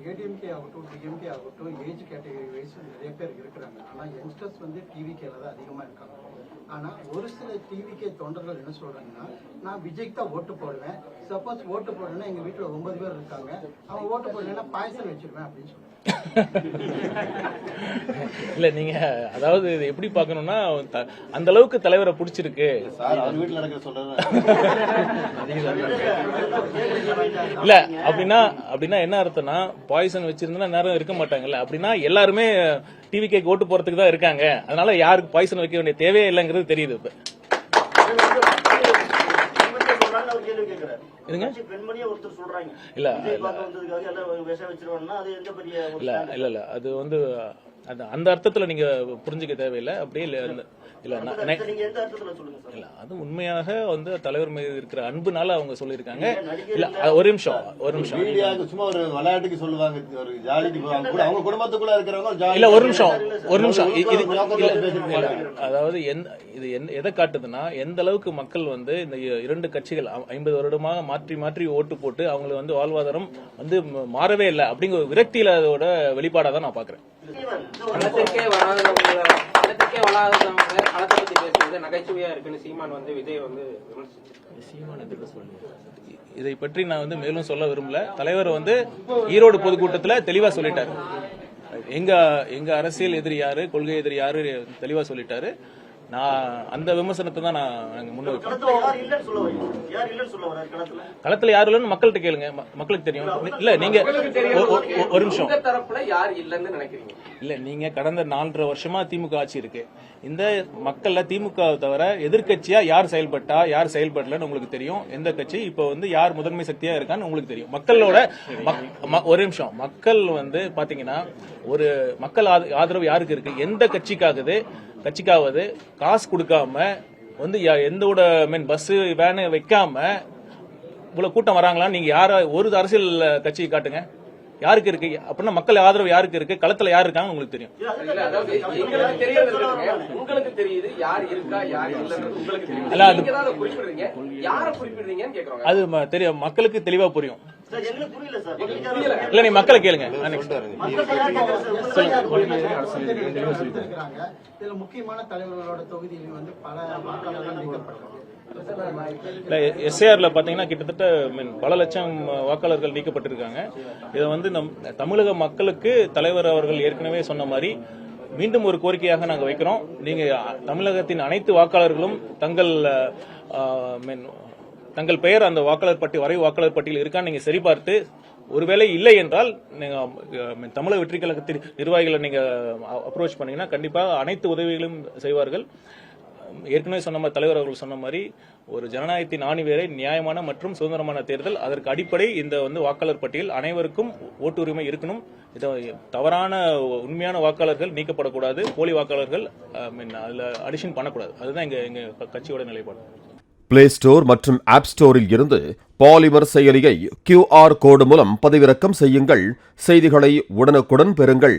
ஏடிஎம்கே ஆகட்டும் டிஎம்கே ஆகட்டும் age category wise நிறைய பேர் இருக்கிறாங்க. ஆனால் யங்ஸ்டர்ஸ் வந்து டிவிகேல தான் அதிகமாக இருக்காங்க. ஆனால் ஒரு சில டிவிகே தொண்டர்கள் என்ன சொல்றாங்கன்னா, நான் விஜய்க்கு தான் ஓட்டு போடுவேன், சப்போஸ் ஓட்டு போடுறேன்னா எங்கள் வீட்டில் 9 பேர் இருக்காங்க, அவங்க ஓட்டு போடலைன்னா பாயசம் வச்சிருவேன் அப்படின்னு சொல்லுவேன். இல்ல நீங்க அதாவது இது எப்படி பாக்கணும்னா, அந்த அளவுக்கு தலைவரை பிடிச்சிருக்கு இல்ல அப்படின்னா என்ன அர்த்தம்னா, பாய்சன் வச்சிருந்தா நேரம் இருக்க மாட்டாங்கல்ல. அப்படின்னா எல்லாருமே டிவிகே ஓட்டு போறதுக்கு தான் இருக்காங்க. அதனால யாருக்கு பாய்சன் வைக்க வேண்டிய தேவையே இல்லைங்கிறது தெரியுது. இப்ப இல்ல அது வந்து அந்த அர்த்தத்துல நீங்க புரிஞ்சுக்க தேவையில்லை. அப்படியே இல்ல அது உண்மையாக வந்து தலைவர் மீது இருக்கிற அன்புனால அவங்க சொல்லியிருக்காங்க. இல்ல ஒரு நிமிஷம் சும்மா ஒரு விளையாட்டுக்கு சொல்லுவாங்க, ஒரு ஜாலிக்கு போவாங்க, அவங்க குடும்பத்துக்குள்ள இருக்கிறவங்க இல்ல ஒரு நிமிஷம் அதாவது இது எதை காட்டுதுன்னா, எந்த அளவுக்கு மக்கள் வந்து இந்த 2 கட்சிகள் 50 வருடமாக மாற்றி ஓட்டு போட்டு அவங்களுக்கு வந்து வாழ்வாதாரம் வந்து மாறவே இல்லை அப்படிங்கிற ஒரு விரக்தியில அதோட வெளிப்பாடா தான் நான் பாக்குறேன். இதை பற்றி நான் வந்து மேலும் சொல்ல விரும்பல. தலைவர் வந்து ஈரோடு பொதுக்கூட்டத்தில் தெளிவா சொல்லிட்டாரு. எங்க அரசியல் எதிரி யாரு, கொள்கை எதிரி யாரு தெளிவா சொல்லிட்டாரு. நான் அந்த விமர்சனத்தை தான் நான் முன்வைப்பேன். களத்துல யாரு இல்லன்னு மக்கள்கிட்ட கேளுங்க, மக்களுக்கு தெரியும். இல்ல நீங்க ஒரு நிமிஷம் இல்ல நீங்க கடந்த 4.5 வருஷமா திமுக ஆட்சி இருக்கு. இந்த மக்கள்ல திமுக தவிர எதிர்கட்சியா யார் செயல்பட்டா யார் செயல்படலன்னு உங்களுக்கு தெரியும். எந்த கட்சி இப்ப வந்து யார் முதன்மை சக்தியா இருக்கான்னு உங்களுக்கு தெரியும். மக்களோட ஒரு நிமிஷம் மக்கள் வந்து பாத்தீங்கன்னா, ஒரு மக்கள் ஆதரவு யாருக்கு இருக்கு, எந்த கட்சிக்காவது காசு கொடுக்காம வந்து எந்தோட பஸ் வேன் வைக்காம இவ்வளவு கூட்டம் வராங்களா? நீங்க ஒரு அரசியல் கட்சி காட்டுங்க யாருக்கு இருக்கு அப்படின்னா, மக்கள் ஆதரவு யாருக்கு இருக்கு, களத்துல யாரு இருக்காங்க உங்களுக்கு தெரியும். அது தெரியும், மக்களுக்கு தெளிவா புரியும். இல்ல நீ மக்களை கேளுங்க. முக்கியமான தலைவர்களோட தொகுதியில் வந்து பல வாக்காளர்கள் நீக்கப்பட்டாங்க. எஸ்ஏஆர்ல பாத்தீங்கன்னா கிட்டத்தட்ட பல லட்சம் வாக்காளர்கள் நீக்கப்பட்டிருக்காங்க. இதை வந்து தமிழக மக்களுக்கு தலைவர் அவர்கள் ஏற்கனவே சொன்ன மாதிரி மீண்டும் ஒரு கோரிக்கையாக நாங்கள் வைக்கிறோம். நீங்க தமிழகத்தின் அனைத்து வாக்காளர்களும் தங்கள் பெயர் அந்த வரைவு வாக்காளர் பட்டியல் இருக்கான்னு நீங்க சரிபார்த்து, ஒருவேளை இல்லை என்றால் நீங்க தமிழக வெற்றி கழகத்தின் நிர்வாகிகளை நீங்க அப்ரோச் பண்ணீங்கன்னா கண்டிப்பா அனைத்து உதவிகளும் செய்வார்கள். ஏற்கனவே சொன்ன மாதிரி தலைவர் அவர்கள் சொன்ன மாதிரி ஒரு ஜனநாயகத்தின் ஆணிவேரை நியாயமான மற்றும் சுதந்திரமான தேர்தல். அதற்கு அடிப்படை இந்த வந்து வாக்காளர் பட்டியல் அனைவருக்கும் ஓட்டு உரிமை இருக்கணும். தவறான உண்மையான வாக்காளர்கள் நீக்கப்படக்கூடாது, போலி வாக்காளர்கள் அதுல அடிஷன் பண்ணக்கூடாது. அதுதான் எங்க கட்சியோட நிலைப்பாடு. பிளே ஸ்டோர் மற்றும் ஆப் ஸ்டோரில் இருந்து பாலிமர் செயலியை QR கோடு மூலம் பதிவிறக்கம் செய்யுங்கள். செய்திகளை உடனுக்குடன் பெறுங்கள்.